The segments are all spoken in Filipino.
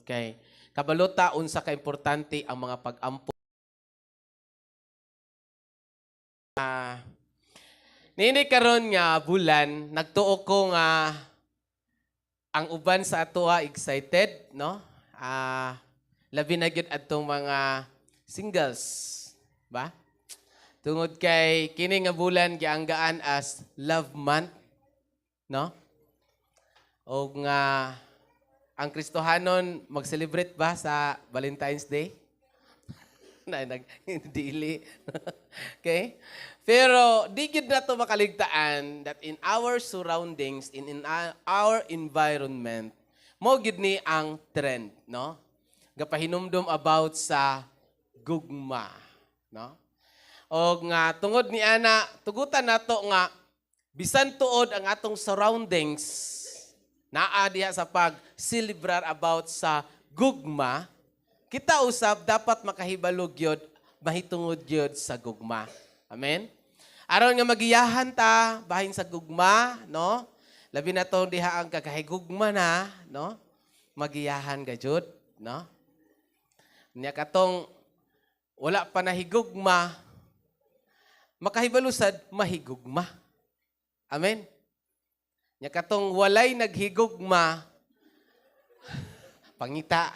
kay kabalota unsa ka importante ang mga pag-ampo. Nini karon nga bulan nagtuo ko nga ang uban sa atoa excited, no? Labi na gyud adtong mga singles, ba? Tungod kay kini nga bulan gianggaan as Love Month, no? O nga ang Kristohanon mag-celebrate ba sa Valentine's Day? Na nagdili. Okay? Pero di gid nato makaligtaan that in our surroundings, in our environment, mo gid ni ang trend, no? Gapahinumdum about sa gugma, no? O nga tungod ni ana, tugutan nato nga bisan tuod ang atong surroundings naa diha sa pag-celebrar about sa gugma, kita usab dapat makahibalog yun, mahitungod yun sa gugma. Amen? Aron nga magiyahan ta, bahin sa gugma, no? Labi na to diha ang kakahigugma na, no? Magiyahan ka jud, no? Nya katong wala pa nahigugma, makahibalusad mahigugma. Amen? Nya katong walay naghigugma, pangita.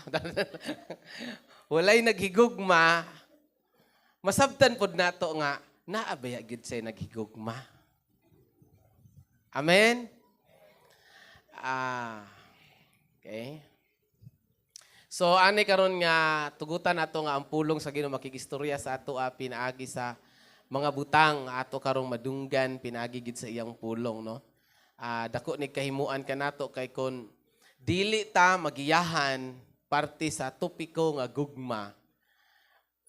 Walay naghigugma, masabtan pod nato nga naabaya gid say naghigugma. Amen. Okay. So ani karon nga tugutan nato nga ang pulong sa Ginoo makigistorya sa ato pinaagi sa mga butang ato karong madunggan pinaagi gid sa iyang pulong, no. Dako ni kahimuan kanato kay kon dili ta magiyahan parte sa topiko nga gugma.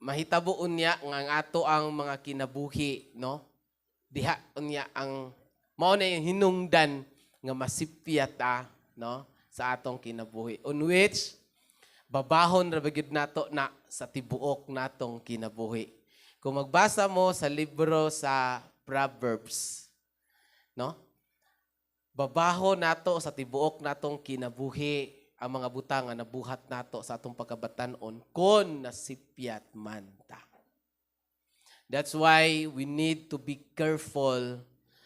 Mahitabo unya nga ang ato ang mga kinabuhi, no? Diha unya ang mao na yung hinungdan nga masipya ta, no? Sa atong kinabuhi. On which babahon ra gyud nato na sa tibuok natong kinabuhi. Kung magbasa mo sa libro sa Proverbs, no? Babaho nato sa tibuok natong kinabuhi ang mga butang nga nabuhat nato sa atong pagkabatan-on kon nasipyat man ta. That's why we need to be careful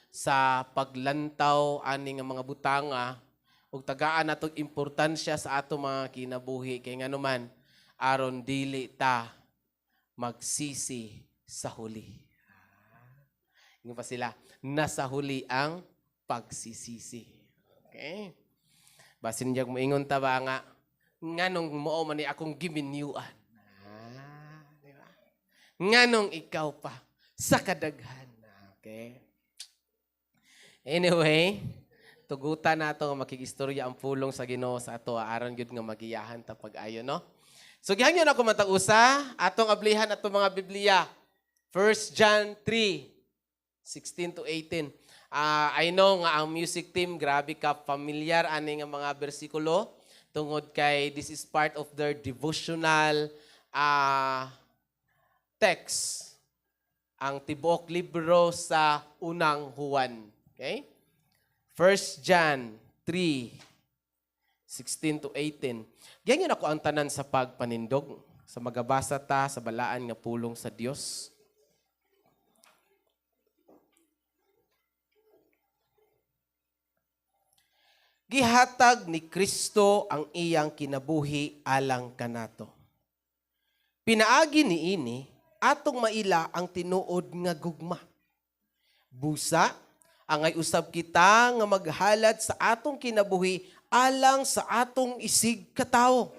sa paglantaw ani nga mga butanga ug tagaan natong importansya sa atong mga kinabuhi kay nganuman aron dili ta magsisi sa huli. Ingon pa sila, nasa huli ang pagsisisi. Okay? Basin diyan moingon ta ba nga nganong mao man ni akong giminyuan. Di ba? Nganong ikaw pa sa kadaghan. Okay? Anyway, tugutan nato nga makigistorya ang pulong sa Ginoo sa ato aron gyud nga magiyahan ta pag-ayo, no? So gihangyon ako matag-usa atong ablihan ato mga Biblia. 1 John 3:16 to 18. I know nga ang music team, grabe ka familiar ani nga mga bersikulo tungod kay this is part of their devotional text. Ang tibuok libro sa unang Juan. Okay? 1 John 3:16 to 18. Ganyan ako ang tanan sa pagpanindog, sa magabasa ta sa balaan nga pulong sa Dios. Gihatag ni Kristo ang iyang kinabuhi alang kanato. Pinaagi niini atong maila ang tinuod nga gugma. Busa, angay usab kita nga maghalad sa atong kinabuhi alang sa atong isig katawo.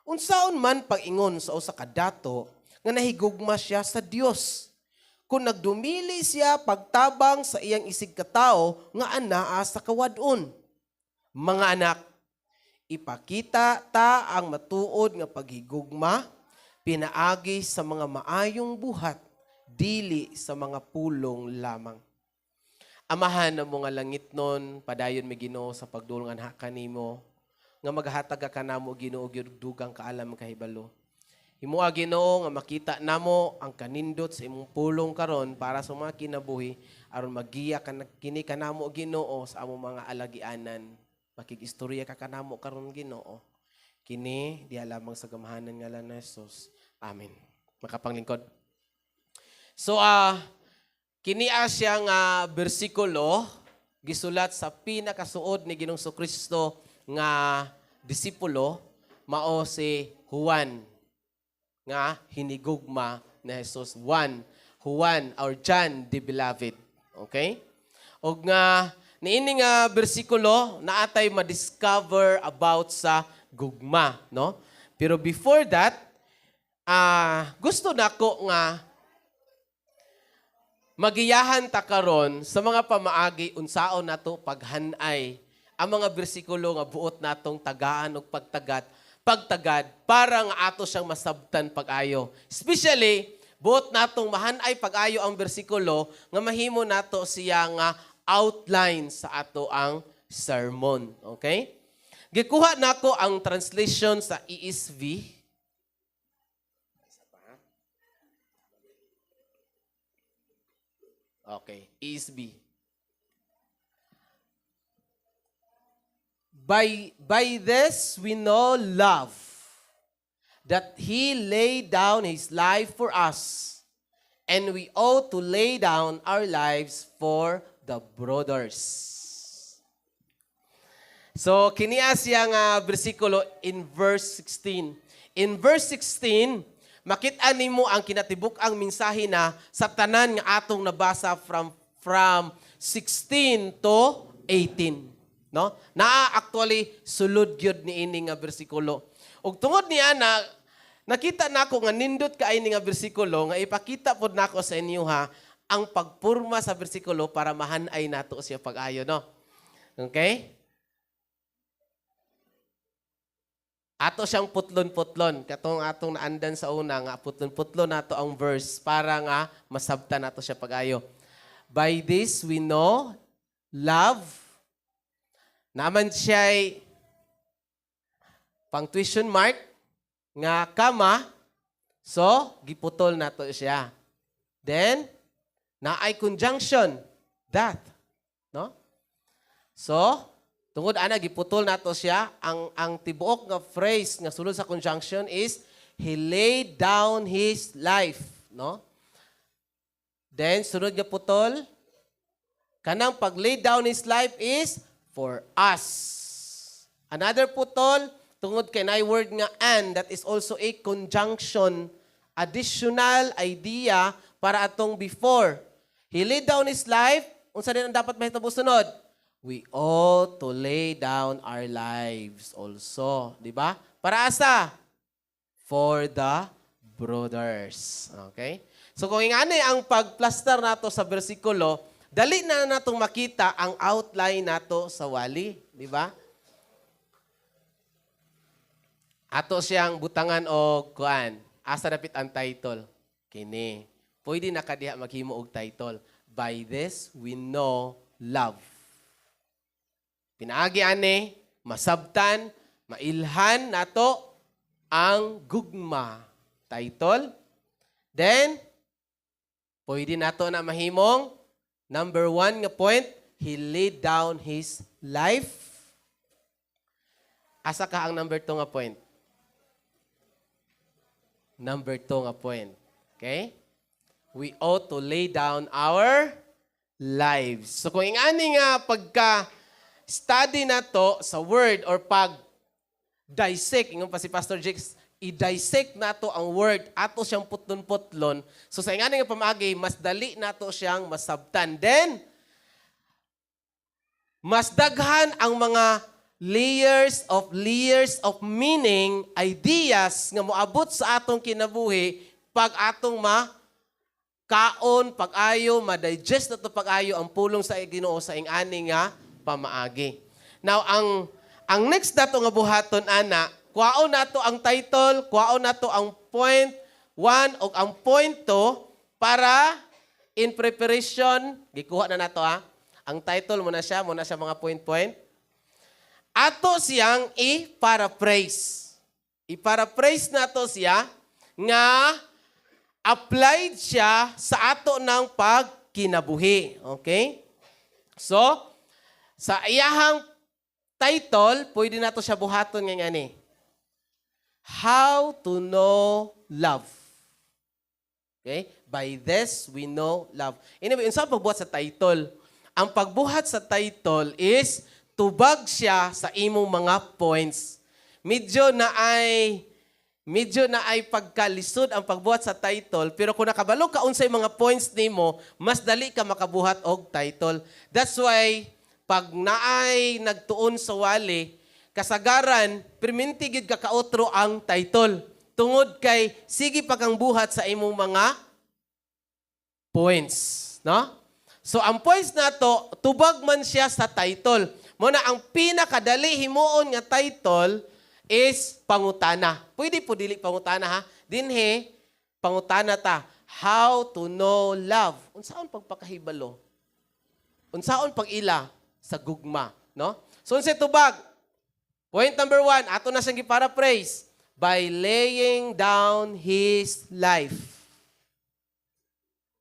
Unsaon man pag-ingon sa usa ka dato nga nahigugma siya sa Dios. Kung nagdumili siya pagtabang sa iyang isig katawo nga anaa sa kawadon. Mga anak, ipakita ta ang matuod nga paghigugma, pinaagi sa mga maayong buhat, dili sa mga pulong lamang. Amahan na mga langit nun, padayon mi Ginoo sa pagdulungan ha kanimo, nga maghatag ka namo Ginoo gyud dugang kaalam kahibalo. Himuha Ginoo nga makita namo ang kanindot sa imong pulong karon para sa mga kinabuhi aron magiya kini kanamo Ginoo sa among mga alagianan. Makigistorya ka kanamo karon Ginoo. Kini diha lamang sa gamahanan nga lang na Jesus. Amen. Makapanglingkod. So kini siya nga bersikulo gisulat sa pinakasuod ni Ginoong Kristo nga disipulo mao si Juan nga hinigugma ni Jesus. Juan, or John the Beloved. Okay? Og nga niini nga bersikulo naatay ma-discover about sa gugma, no? Pero before that, gusto nako nga magiyahan ta karon sa mga pamaagi unsaon nato paghanay ang mga bersikulo nga buot natong tagaan og pagtagad para nga ato siyang masabtan pag-ayo. Especially buot natong mahanay pag-ayo ang bersikulo nga mahimo nato siya nga outline sa ato ang sermon. Okay? Gikuha nako ang translation sa ESV. Okay, ESV. By this we know love, that He laid down His life for us, and we ought to lay down our lives for the brothers. So, kiniya siya nga bersikulo in verse 16. In verse 16, makita nimo ang kinatibuk-ang mensahe na sa tanan nga atong nabasa from 16 to 18. No? Actually sulod gyud niini nga bersikulo. Ug tungod niya nakita nako nga nindot kaini nga bersikulo nga ipakita pod nako sa inyo ang pagpurma sa bersikulo para mahanay nato siya pag-ayo, no? Okay? Ato siyang putlon-putlon. Katong atong naandan sa una nga putlon-putlon nato ang verse para nga masabtan nato siya pag-ayo. By this we know love. Naman siya'y punctuation mark nga kama. So, giputol nato siya. Then, naay conjunction, that. No? So, tungod ana giputol nato siya, ang tibuok nga phrase nga sulod sa conjunction is He laid down His life, no? Then sunod nga putol, kanang pag lay down His life is for us. Another putol tungod kay nay word nga and, that is also a conjunction, additional idea para atong before. He laid down His life, unsa din ang dapat mahitabo sunod? We ought to lay down our lives also. Di ba? Para asa? For the brothers. Okay? So kung ingani ang pagplaster nato sa bersikulo, dali na natong makita ang outline nato sa wali. Di ba? Ato siyang butangan o kuan. Asa dapit ang title? Kini. Pwede na kadiha maghimo og title. By this we know love. Pinaagi ani, masabtan, mailhan nato ang gugma. Title. Then, pwede nato na mahimong number 1 nga point, He laid down His life. Asa ka ang number 2 nga point? Number 2 nga point. Okay? We ought to lay down our lives. So kung ingani nga pagka-study na to sa word or pag-dissect, ingon pa si Pastor Jakes, i-dissect na to ang word, ato siyang putlon-putlon. So sa ingani nga pamagi, mas dali na to siyang masabtan. Then, mas daghan ang mga layers of meaning, ideas nga moabot sa atong kinabuhi pag atong kaon, pag-ayo, ma-digest na ito pag-ayo ang pulong sa Ginoo sa ingani nga pamaagi. Now, ang next nato nga buhaton, ana, kuwaon nato ang title, kuwaon nato ang point 1 o ang point 2 para in preparation, gikuha na nato ang title muna siya mga point. Ato siyang i-paraphrase. I-paraphrase nato siya nga applied siya sa ato ng pagkinabuhi. Okay? So, sa iyahang title, pwede nato siya buhaton nga ngani. How to know love. Okay? By this, we know love. Anyway, unsa ang pagbuhat sa title? Ang pagbuhat sa title is tubag siya sa imong mga points. Medyo na ay pagkalisod ang pagbuhat sa title, pero kung nakabalo ka unsay mga points nimo, mas dali ka makabuhat og title. That's why pag naay nagtuon sa wali, kasagaran perminti gid ka kaotro ang title. Tungod kay sige pa kang buhat sa imong mga points, no? So ang points nato tubag man siya sa title. Muna ang pinakadali himuon nga title is pangutana. Pwede po dili pangutana ha. Dinhi pangutana ta. How to know love. Unsaon pagpakahibalo? Unsaon pag-ila sa gugma, no? So unsay tubag? Point number 1, ato na siyang giparaphrase. By laying down his life.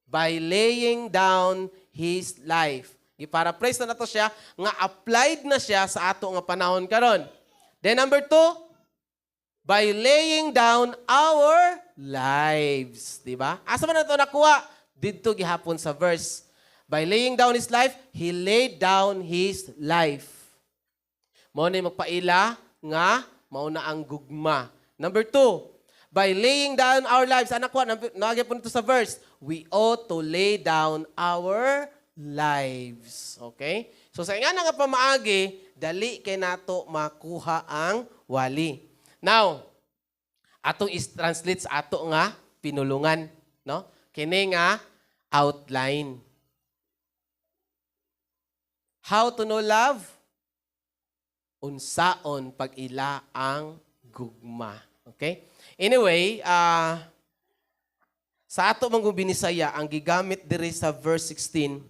By laying down his life. Giparaphrase na nato siya nga applied na siya sa ato nga panahon karon. Then number 2, by laying down our lives. Diba? Asa man nato nakuha? Dito gihapon sa verse. By laying down his life, he laid down his life. Mao na magpaila nga mauna ang gugma. Number 2, by laying down our lives. Anak ko, nagay po nito sa verse. We ought to lay down our lives. Okay? So sa nga nga pamaagi, dali kay nato makuha ang wali. Now, atong is-translate sa ato nga pinulungan, no? Kini nga outline. How to know love? Unsaon pag-ila ang gugma. Okay? Anyway, sa ato mong binisaya, ang gigamit diri sa verse 16,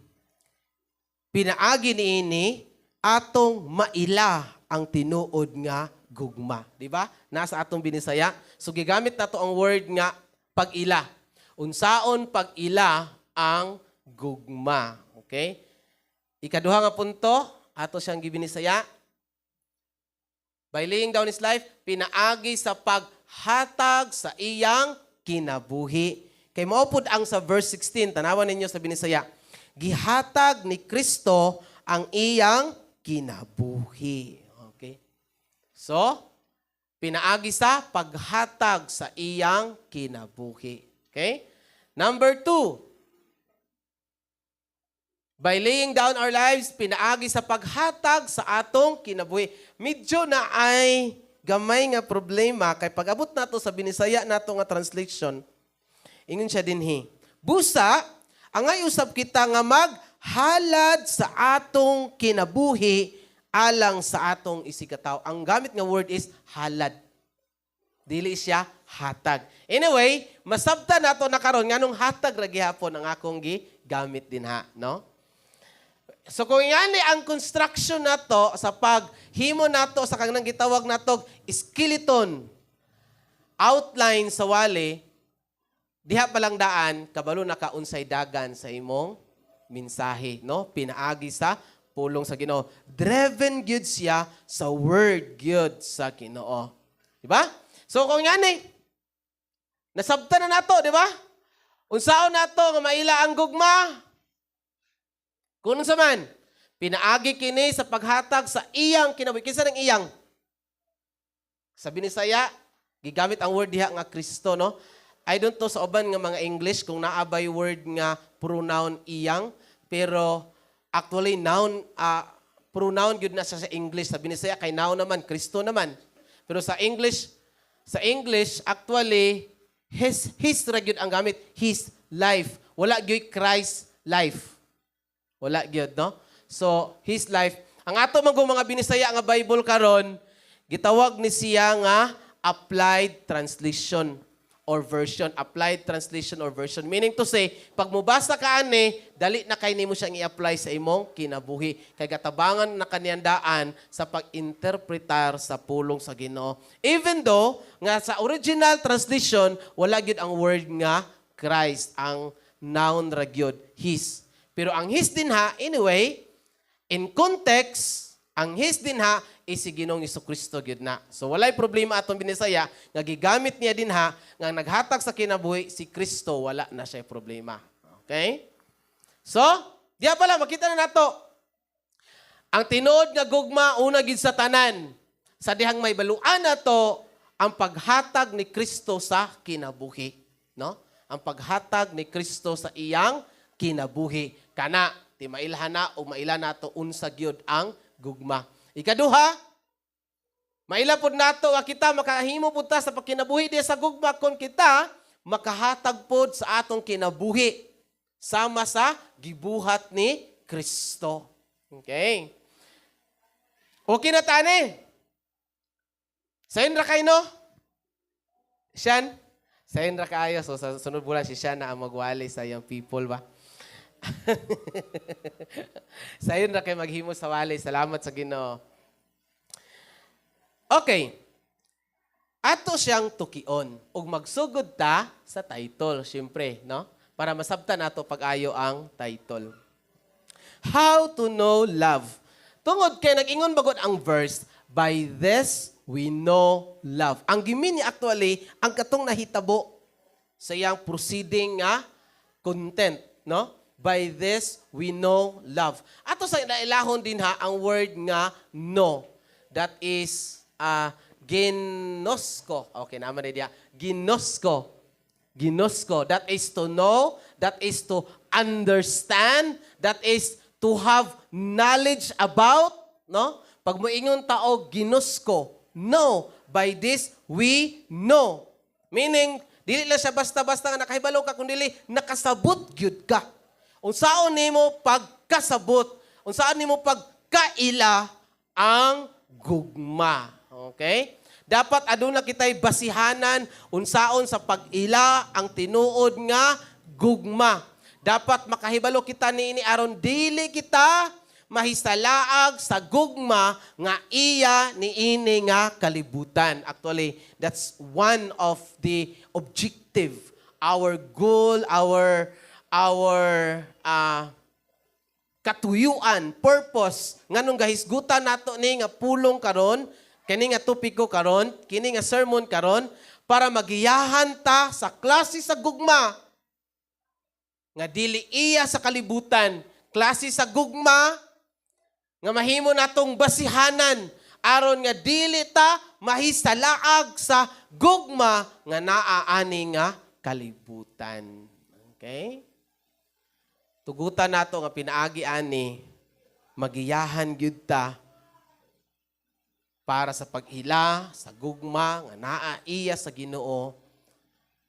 pinaagi niini atong maila ang tinuod nga gugma. Di ba? Nasa atong binisaya. So, gigamit nato ang word nga pag-ila. Unsaon pag-ila ang gugma. Okay? Ikaduha nga punto, ato siyang gibinisaya. By laying down his life, pinaagi sa paghatag sa iyang kinabuhi. Kay maupod ang sa verse 16, tanawan ninyo sa binisaya. Gihatag ni Kristo ang iyang kinabuhi. Okay? So, pinaagi sa paghatag sa iyang kinabuhi. Okay? Number 2, by laying down our lives, pinaagi sa paghatag sa atong kinabuhi. Medyo na ay gamay nga problema kay pag-abot nato sa binisaya nato nga translation, ingon siya dinhi. Busa, angay usab kita nga maghalad sa atong kinabuhi alang sa atong isikataw. Ang gamit nga word is halad. Dili siya hatag. Anyway, masabta nato na karon nganong hatag ra gihapon ang akong gigamit din ha, no? So kung yan ang construction nato sa paghimo nato sa kanang gitawag nato skeleton outline sa wali, diha palang daan kabalo na kaunsay dagan sa imong mensahe, no? Pinaagi sa pulong sa Ginoo. Driven gyud siya sa word gyud sa Ginoo. Di ba? So kung yan nasabtan na nato, di ba? Unsaon nato nga maila ang gugma? Kung sa man, pinaagi kini sa paghatag sa iyang kinabuhi. Kinsa ng iyang? Sa binisaya, gigamit ang word diha nga Kristo, no? I don't know sa uban nga mga English kung naabay word nga pronoun iyang, pero actually noun pronoun gyud na siya sa English. Sa binisaya kay noun naman, Kristo naman. Pero sa English actually his ra gyud ang gamit, his life. Wala gyud Christ life. Wala gyud, no? So, his life. Ang ato mga binisaya nga Bible karon, gitawag ni siya nga applied translation or version. Applied translation or version. Meaning to say, pag mubasa ka ani, dali na kay nimo siyang i-apply sa imong kinabuhi. Kay gatabangan na kaniyandaan sa pag-interpretar sa pulong sa Ginoo. Even though nga sa original translation, wala gyud ang word nga Christ, ang noun ra gyud, his. Pero ang his din ha, anyway, in context, Ang his dinha is si Ginoong Jesucristo gyud na. So walay problema atong binisaya nga gigamit niya dinha nga naghatag sa kinabuhi si Kristo, wala na siya problema. Okay? So, diya pala makita na nato. Ang tinuod nga gugma una gid sa tanan. Sa dihang may baluan nato ang paghatag ni Kristo sa kinabuhi, no? Ang paghatag ni Kristo sa iyang kinabuhi kana ti mailhan na o maila nato unsa gyud ang gugma. Ikaduha, maila pud nato nga kita makahimo pud ta sa pagkinabuhi diya sa gugma kon kita makahatag pud sa atong kinabuhi sama sa gibuhat ni Kristo. Okay? Okay na tani. Sayon ra kay no? Siyan? Sayon ra kaayo. So sa sunod bulan si Siyan na ang magwali sa young people ba? Sayon ra kay maghimo sa wali. Salamat sa Ginoo. Okay. Ato siyang tukion ug magsugod ta sa title, syempre, no? Para masabtan nato pag-ayo ang title. How to know love. Tungod kay nag-ingon bagod ang verse, by this we know love. Ang gimini actually ang katong nahitabo sa iyang proceeding nga content, no? By this we know love. Ato sa nailahon din ha ang word nga no. That is ginosko. Okay, naman niya. Ginosko. Ginosko. That is to know. That is to understand. That is to have knowledge about. No? Pag moingon tao, ginosko. No. By this we know. Meaning, dili lang siya basta-basta nga nakahibalo ka, kundi nakasabot gyud ka. Unsaon nimo pagkasabot? Unsaon nimo pagkaila ang gugma? Okay? Dapat aduna kitay basihanan unsaon sa pag-ila ang tinuod nga gugma. Dapat makahibalo kita niini aron dili kita mahisalaag sa gugma nga iya niini nga kalibutan. Actually, that's one of the objective, our goal, our katuyuan, purpose, nganong gahisgutan nato ni nga pulong karon, kini nga topiko karon, kini nga sermon karon, para magiyahan ta sa klase sa gugma, nga dili iya sa kalibutan, klase sa gugma, nga mahimo natong basihanan, aron nga dili ta mahisalaag sa gugma, nga naaani nga kalibutan. Okay? Tugutan nato nga pinaagi ani magiyahan gyud ta para sa pag-ila sa gugma nga naa iya sa Ginoo,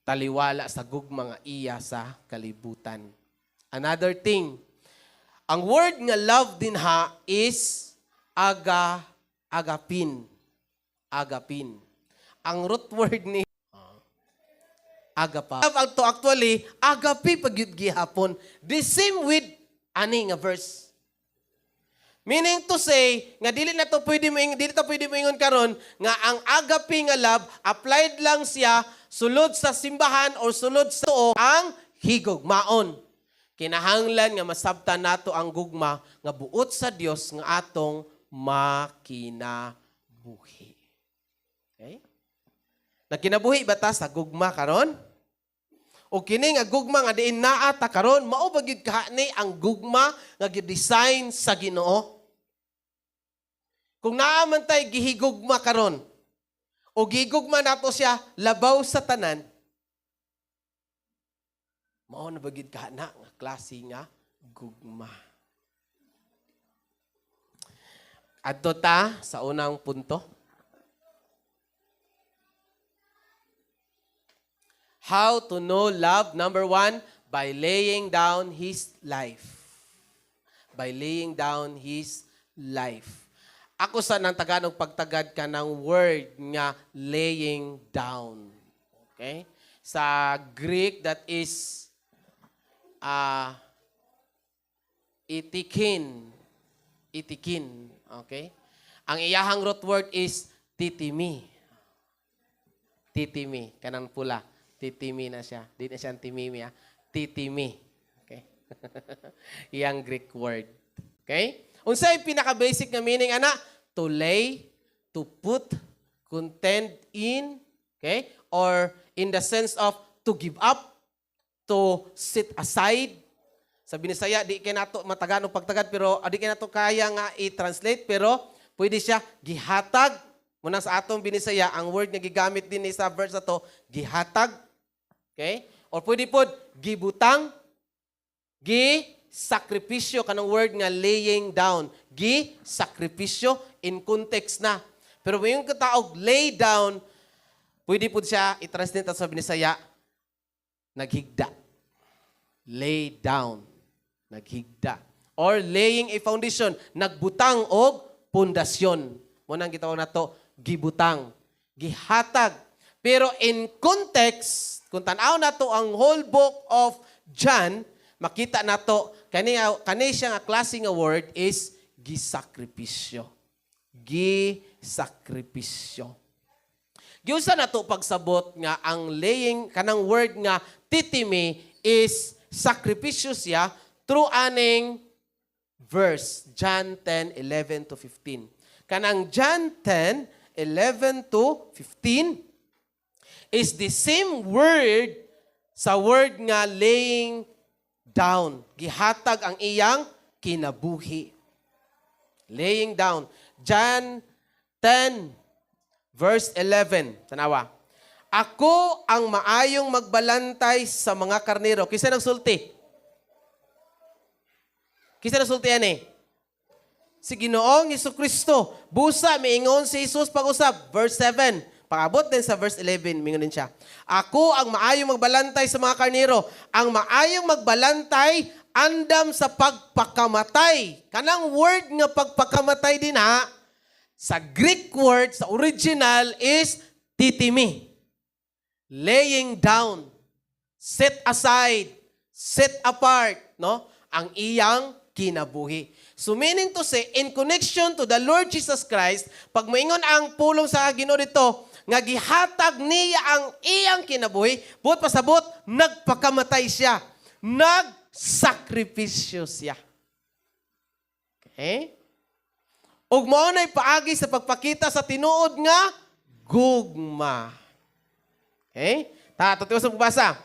taliwala sa gugma nga iya sa kalibutan. Another thing, ang word nga love din ha is agapin. Agapin. Ang root word ni agapa. Actually, agapi pagyud gihapon. The same with ani nga verse. Meaning to say, nga dili to pwede moingon karon nga ang agapi nga love applied lang siya sulod sa simbahan or sulod sa tuo ang higugmaon. Kinahanglan nga masabtan nato ang gugma nga buot sa Dios nga atong makinabuhi. Okay? Nakinabuhi ba ta sa gugma karon? O kini nga gugma nga diin naa ta karon, mao ba gyud kahani ang gugma nga gi-design sa Ginoo? Kung naa man tay gihigugma karon, o gigugma nato siya labaw sa tanan, mao na ba gyud kahana nga klase nga gugma? Adto ta sa unang punto. How to know love? Number 1, by laying down His life. By laying down His life. Ako sa nang Tagalog pagtagad ka ng word nga laying down. Okay? Sa Greek, that is itikin. Itikin. Okay? Ang iyahang root word is titimi. Titimi. Kanang pula. Titimi na siya. Di na siya timimi, ha? Titimi. Okay? Iyang Greek word. Okay? Unsay pinaka-basic nga meaning, ana? To lay, to put, contend in, okay? Or in the sense of to give up, to sit aside. Sa Binisaya, di kaya nato matagan o pagtagad, pero di kaya nato kaya nga i-translate, pero pwede siya gihatag. Muna sa atong Binisaya, ang word nga gigamit din sa verse na to, gihatag. Okay? Or pwede po, gibutang, gi-sakripisyo, kanang word nga laying down. Gi-sakripisyo in context na. Pero yung kataog lay down, pwede po siya i-translate sa Binisaya, naghigda. Lay down. Naghigda. Or laying a foundation, nagbutang og pundasyon. Munang gitawag na to, gibutang, gihatag. Pero in context, kung tanaw na to ang whole book of John, makita na to, kani siya nga klase nga word is gisakripisyo. Gisakripisyo. Giusa na to pagsabot nga ang laying, kanang word nga titimi is sakripisyo siya through aning verse, John 10:11 to 15. Kanang John 10:11 to 15 is the same word sa word nga laying down. Gihatag ang iyang kinabuhi. Laying down. John 10 verse 11. Tanawa. Ako ang maayong magbalantay sa mga karnero. Kisa nagsulti? Kisa nagsulti yan eh? Si Ginoong Jesucristo. Busa, miingon si Jesus pag-usap. Verse 7. Pag-abot din sa verse 11, mingon din siya. Ako ang maayong magbalantay sa mga karnero. Ang maayong magbalantay, andam sa pagpakamatay. Kanang word nga pagpakamatay din ha, sa Greek word, sa original is titimi. Laying down, set aside, set apart, no? Ang iyang kinabuhi. So meaning to say, in connection to the Lord Jesus Christ, pag maingon ang pulong sa Ginoo dito, nga gihatag niya ang iyang kinabuhi, buot pasabot, nagpakamatay siya. Nagsakripisyo siya. Okay? Ug mao nay paagi sa pagpakita sa tinuod nga gugma. Okay? Tatiwas ang pagbasa.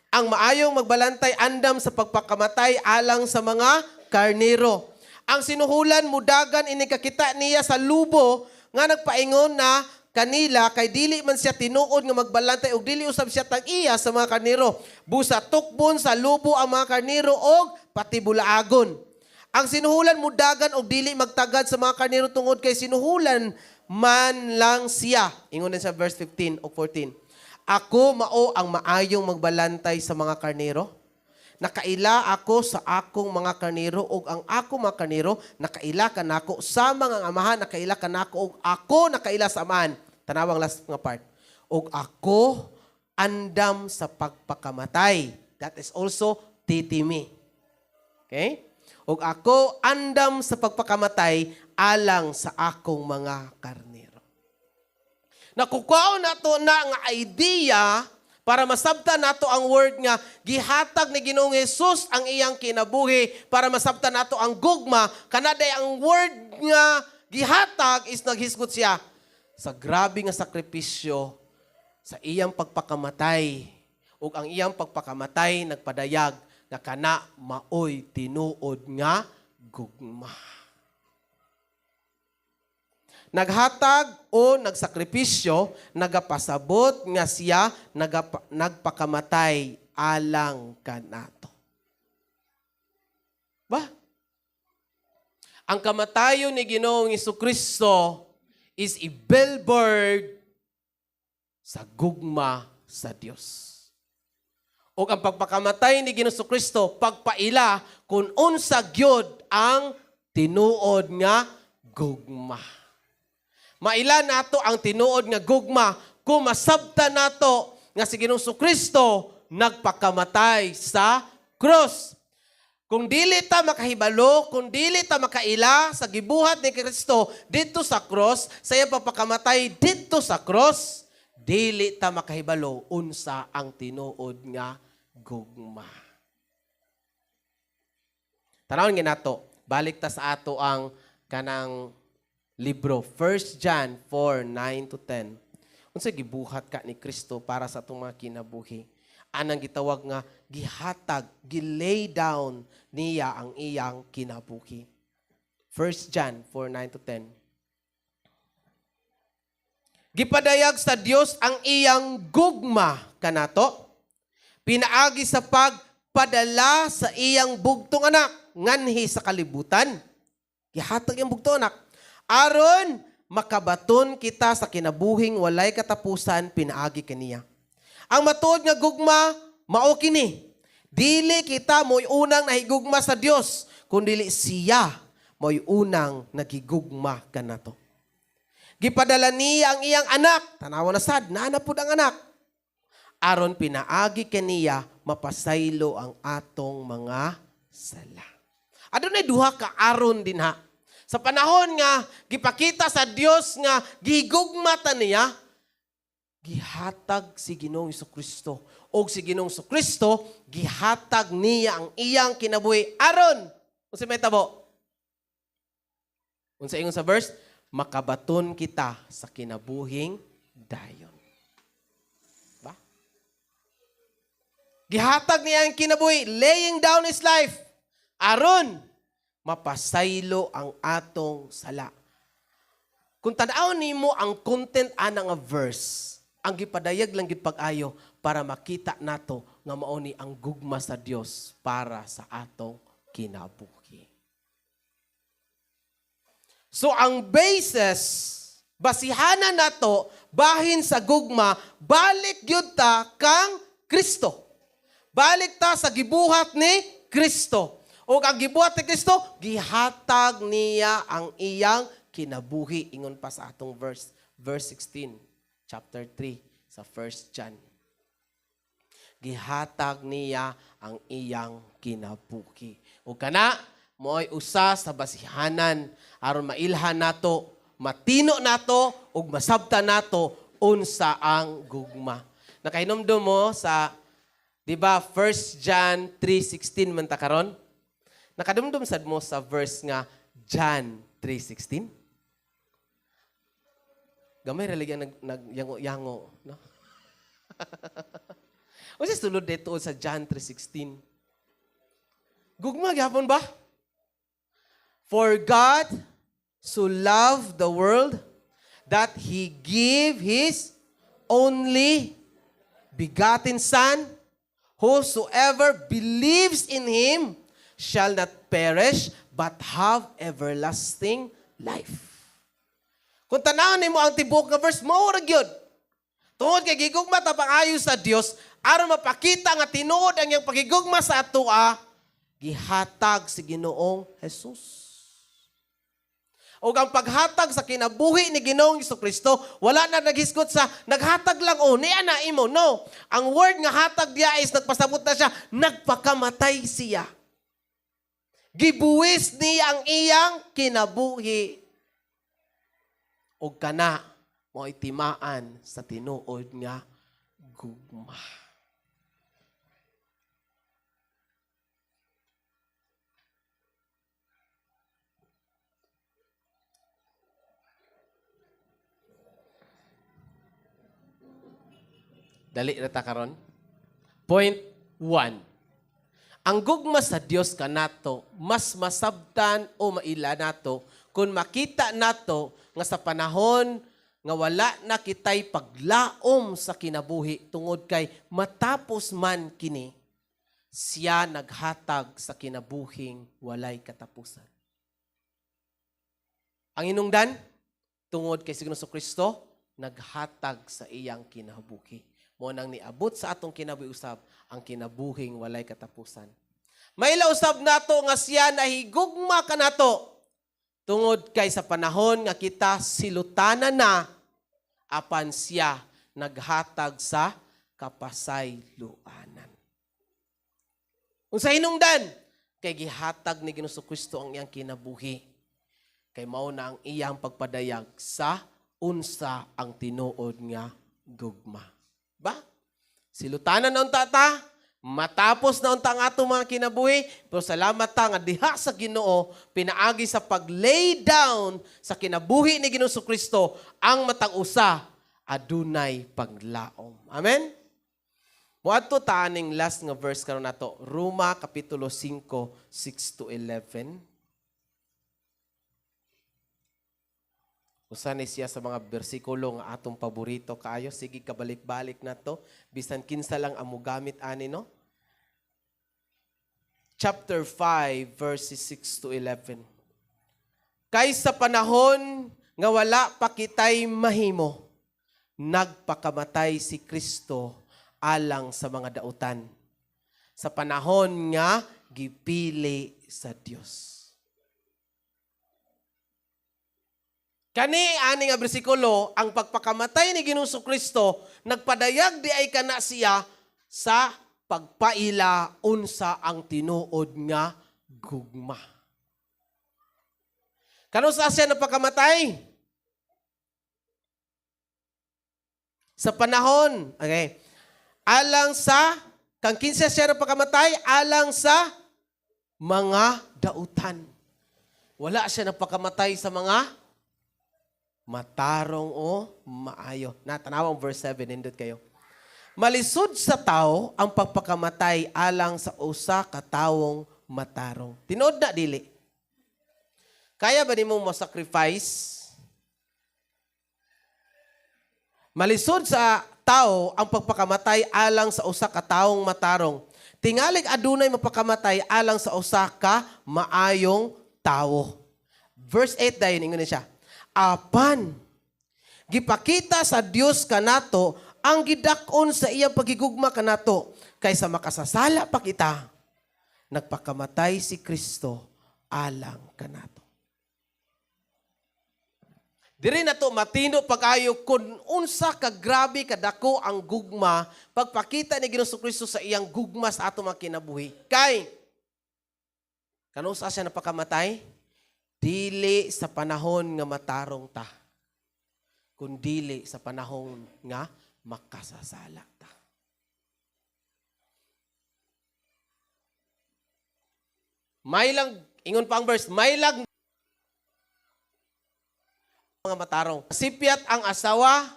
Ang maayong magbalantay andam sa pagpakamatay alang sa mga karnero. Ang sinuhulan mudagan inikakita niya sa lubo nga nagpaingon na kanila kay dili man siya tinuod nga magbalantay ug dili usab siya tag-iya sa mga karnero. Busa tukbon sa lubo ang mga karnero og pati bulaagon. Ang sinuhulan mudagan og dili magtagad sa mga karnero tungod kay sinuhulan man lang siya. Ingon din sa verse 15 o 14. Ako mao ang maayong magbalantay sa mga karnero. Nakaila ako sa akong mga karnero ug ang akong mga karnero nakaila kanako sa mga amahan, nakaila kanako ug ako nakaila sa amahan. Tanawang last nga part. Ug ako andam sa pagpakamatay. That is also titimi. Okay? Ug ako andam sa pagpakamatay alang sa akong mga karnero. Nakukuha nato na nga idea para masabtan nato ang word nga gihatag ni Ginoong Hesus ang iyang kinabuhi para masabtan nato ang gugma kanaday ang word nga gihatag is naghisgot siya sa grabe nga sakripisyo sa iyang pagpakamatay ug ang iyang pagpakamatay nagpadayag na kana maoy tinuod nga gugma. Naghatag o nagsakripisyo, nagapasabot nga siya nagpakamatay alang kanato. Ba? Ang kamatayon ni Ginoong Jesucristo is a billboard sa gugma sa Dios. O ang pagpakamatay ni Ginoong Jesucristo, pagpaila kung unsa gyud ang tinuod nga gugma. Maila nato ang tinuod nga gugma kung masabtan nato nga si Ginoong Jesucristo nagpakamatay sa cross. Kung dili ta makahibalo, kung dili ta makaila sa gibuhat ni Kristo dito sa cross, sa iyang pagpakamatay dito sa cross, dili ta makahibalo unsa ang tinuod nga gugma. Tanawon nga nato, Balik ta sa ato ang kanang libro, 1 John 4:9 to 10. Unsay gibuhat ka ni Kristo para sa atong mga kinabuhi? Anang gitawag nga gihatag, gilay down niya ang iyang kinabuhi. 1 John 4:9 to 10. Gipadayag sa Dios ang iyang gugma kanato, pinaagi sa pagpadala sa iyang bugtong anak nganhi sa kalibutan. Gihatag iyang bugtong anak aron makabaton kita sa kinabuhing walay katapusan pinaagi kaniya. Ang matuod nga gugma mao kini. Dili kita mo'y unang nahigugma sa Dios, kundi siya mo'y unang nagigugma kanato. Gipadala niya ang iyang anak, tanawa na sad, nanapod ang anak. Aron pinaagi kaniya mapasaylo ang atong mga sala. Adunay duha ka aron din ha. Sa panahon nga gipakita sa Dios nga gihigugma ta niya, gihatag si Ginoong Jesucristo. O si Ginoong Jesucristo gihatag niya ang iyang kinabuhi aron. Unsa may tabo? Unsa ingon sa verse? Makabaton kita sa kinabuhing dayon. Ba? Gihatag niya ang kinabuhi, laying down his life, aron mapasaylo ang atong sala. Kung tanaw nimo ang content ana nga verse, ang gipadayag lang gid pag-ayo para makita nato nga mao ni ang gugma sa Dios para sa atong kinabuhi. So ang basis, basihanan nato bahin sa gugma, balik gyud ta kang Kristo. Balik ta sa gibuhat ni Kristo. O ang gibuhat ni Kristo, gihatag niya ang iyang kinabuhi. Ingon pa sa atong verse 16, chapter 3 sa 1 John. Gihatag niya ang iyang kinabuhi. O kana, mo'y usa sa basihanan aron mailhan nato, matino nato ug masabta nato unsa ang gugma. Nakahinomdom mo sa 'di ba 1 John 3:16 man ta karon? Nakadumdum sad mo sa verse nga John 3:16? Gamay ra lagi nagyango-yango, no? Unsa sulod dito sa John 3:16? Gugma gyapon ba? For God so loved the world that He gave His only begotten Son, whosoever believes in Him shall not perish but have everlasting life. Kung tanawon nimo ang tibok nga verse, mao ra gyud. Tungod kay gigugma ta pangayo sa Dios aron mapakita nga tinuod ang iyang pagigugma sa atoa, gihatag si Ginoong Jesus. O ang paghatag sa kinabuhi ni Ginoong Jesucristo, wala na naghisgot sa naghatag lang niya na imo. No. Ang word nga hatag diya is nagpasabot na siya, nagpakamatay siya. Gibuwis niya ang iyang kinabuhi. O kana, mo itimaan sa tinuod nga gugma. Dali na ta karon. Point 1. Ang gugma sa Dios kanato mas masabtan o maila nato kung makita nato nga sa panahon nga wala na kitay paglaom sa kinabuhi tungod kay matapos man kini siya naghatag sa kinabuhing walay katapusan. Ang hinungdan tungod kay Ginoong Kristo naghatag sa iyang kinabuhi. Mo nang niabot sa atong kinabuhi usab ang kinabuhing walay katapusan. Maila usab nato nga siya nahigugma kanato tungod kay sa panahon nga kita silutanan na apan siya naghatag sa kapasayloanan. Unsa hinungdan? Kay gihatag ni Ginoong Kristo ang iyang kinabuhi. Kay mao na ang iyang pagpadayag sa unsa ang tinuod nga gugma. Ba? Silutanan na tata, Matapos na unta ang atong mga kinabuhi, pero salamat ta nga diha sa Ginoo pinaagi sa pag-lay down sa kinabuhi ni Ginoong Kristo ang matag usa adunay paglaom. Amen. Moadto ta aning last nga verse karon nato, Roma kapitulo 5, 6 to 11. Usa ni siya sa mga bersikulo nga atong paborito kaayo. Sige, kabalik-balik na to. Bisan kinsa lang amo gamit ani, no? Chapter 5, verses 6 to 11. Kay sa panahon nga wala pa kitay mahimo, nagpakamatay si Kristo alang sa mga dautan. Sa panahon nga gipili sa Dios. Kani ani nga bersikulo, ang pagpakamatay ni Ginoong Kristo nagpadayag di ay kana siya sa pagpaila unsa ang tinuod nga gugma. Kano sa siya napakamatay? Sa panahon, okay. Alang sa kang kinsa siya napakamatay alang sa mga dautan. Wala siya napakamatay sa mga matarong o maayo. Natanawang verse 7, nindot kayo. Malisod sa tao ang pagpakamatay alang sa usa ka tawong matarong. Tinod na dili. Kaya ba nimo mo-sacrifice? Malisod sa tao ang pagpakamatay alang sa usa ka tawong matarong. Tingalig adunay mapakamatay alang sa usa ka maayong tawo. Verse 8 dayon ingon siya. Apan, gipakita sa Dios kanato ang gidakon sa iyang pagigugma kanato kaysa makasasala pa kita, nagpakamatay si Kristo alang kanato. Diri na to matino pag-ayo kung unsa ka grabe kadako ang gugma pagpakita ni Ginoong Kristo sa iyang gugma sa ato mga kinabuhi. Kay kano sa siya napakamatay? Dili sa panahon nga matarong ta, kundi sa panahon nga makasasala ta. May lang, ingon pa ang verse, may lang mga matarong. Sipyat ang asawa,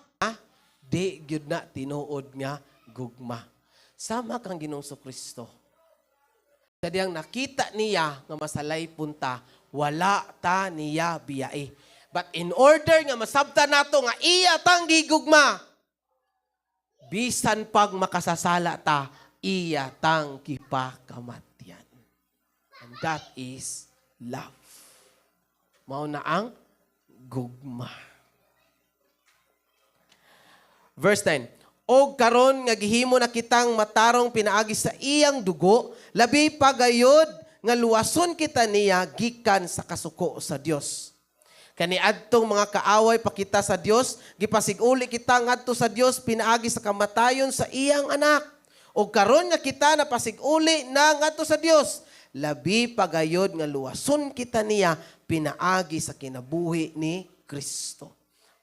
di gyud na tinuod nga gugma. Sama kang Ginoong Kristo. Kadiyang nakita niya nga masalay punta, wala ta niya biyai. But in order nga masabtan nato nga iya tang gigugma, bisan pag makasasala ta, iya tang kipakamatyan. And that is love. Mao na ang gugma. Verse 10. O karon nga gihimo na kitang matarong pinaagi sa iyang dugo, labi pagayod nga luwason kita niya gikan sa kasuko sa Dios. Kaniadtong mga kaaway pakita sa Dios, gipasiguli kita ngadto sa Dios pinaagi sa kamatayon sa iyang anak. O karon nga kita napasiguli na ngadto sa Dios, labi pagayod nga luwason kita niya pinaagi sa kinabuhi ni Kristo.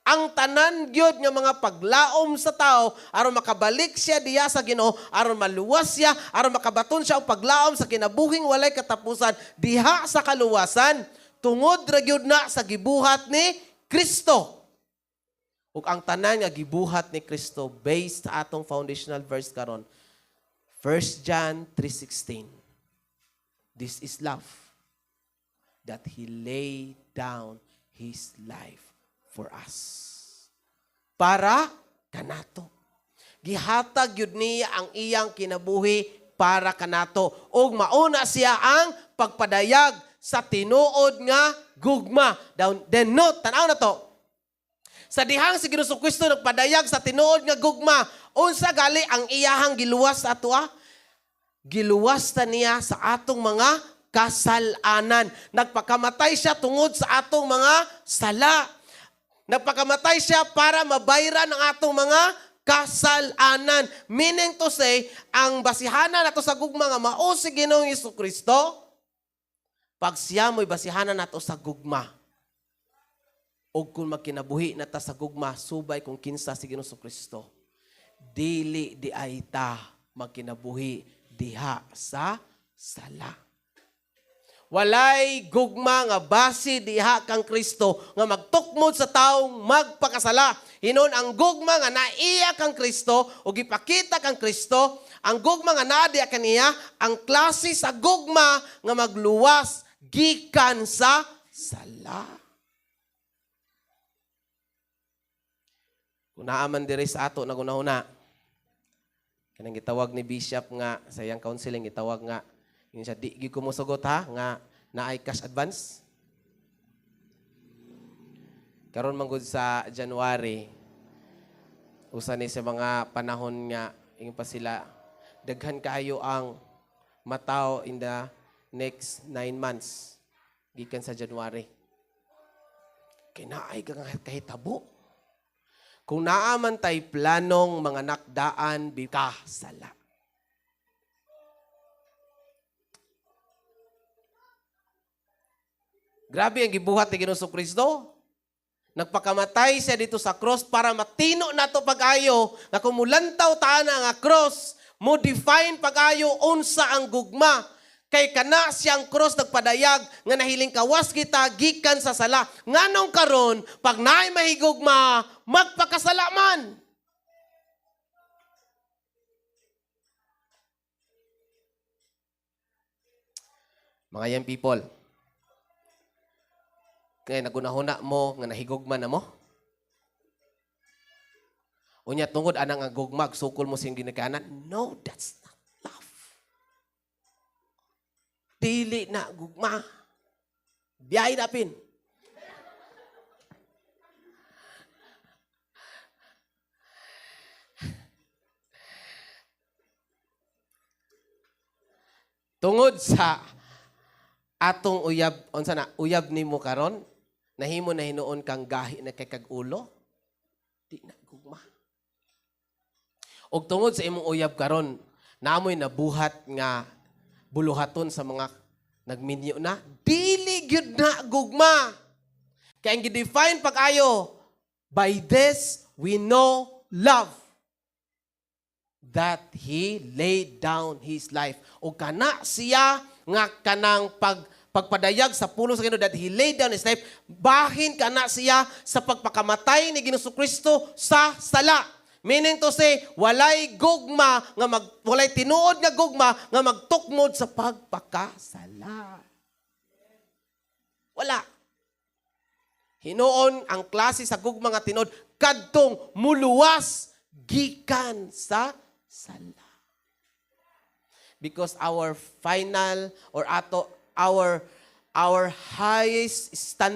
Ang tanan gyud nga mga paglaom sa tao aron makabalik siya diya sa Ginoo, aron maluwas siya, aron makabaton siya og paglaom sa kinabuhing walay katapusan diha sa kaluwasan tungod ra gyud na sa gibuhat ni Kristo. Ug ang tanan nga gibuhat ni Kristo based sa atong foundational verse karon, 1 John 3:16. This is love, that He laid down His life for us. Para kanato. Gihatag yun niya ang iyang kinabuhi para kanato. O mauna siya ang pagpadayag sa tinuod nga gugma. Then note, tanaw na to. Sa dihang si Ginoong Kristo nagpadayag sa tinuod nga gugma, unsa gali ang iyahang giluwas sa ato? Giluwas ta niya sa atong mga kasalanan. Nagpakamatay siya tungod sa atong mga sala. Nagpakamatay siya para mabayran ang atong mga kasalanan. Meaning to say, ang basihanan nato sa gugma nga mao si Ginoong Kristo, pag siya mo'y basihanan nato sa gugma. O kung magkinabuhi na ta sa gugma, subay kung kinsa si Ginoong Kristo, dili di ay ta magkinabuhi diha sa sala. Walay gugma nga base diha kang Kristo nga magtukmod sa taong magpakasala. Hinon ang gugma nga naiya kang Kristo o gipakita kang Kristo, ang gugma nga naa diha kaniya, ang klase sa gugma nga magluwas gikan sa sala. Kung naaman diri sa ato nagunahuna, kanang gitawag ni Bishop nga sa iyang counseling, gitawag nga yun siya, di ko mo sugot ha, nga naay cash advance. Karon manggod sa January, usa ni sa mga panahon nga, yung pa sila, daghan kayo ang mataw in the next 9 months, gikan sa January. Kaya naay kang kahitabo. Kung naaman tay planong mga nakdaan, bika sala. Grabe ang gibuhat ni Ginoong Kristo. Nagpakamatay siya dito sa cross para matino nato pag-ayo na kumulantaw taana nga cross mo define pag-ayo unsa ang gugma. Kay kana siyang cross nagpadayag nga nahiling kawas kita gikan sa sala. Nganong karon pag naay mahigugma magpakasala man. Mga young people, kaya nagunahuna mo nga nahigugma na mo. Unya tungod anang nga gugmag sukol mo sing ginikanan. No, that's not love. Dili na gugma. Biyay napin. Tungod sa atong uyab, unsa na, uyab nimo karon, nahimo na hinuon kang gahi na kay kag ulo, di na gugma. Og tungod sa imong uyab karon, naamoy nabuhat nga buluhaton sa mga nagminyo na, dili gyud na gugma. Kaya ang gidefine pag-ayo, by this we know love, that He laid down His life. O kana siya nga kanang pagpadayag sa pulo sa Ginoo, that He laid down His life, bahin kana siya sa pagpakamatay ni Ginoong Kristo sa sala. Meaning to say, walay gugma nga walay tinuod nga gugma nga magtukmod sa pagpakasala. Wala. Hinuon ang klase sa gugma nga tinuod kadtong muluwas gikan sa sala. Because our final or our highest standard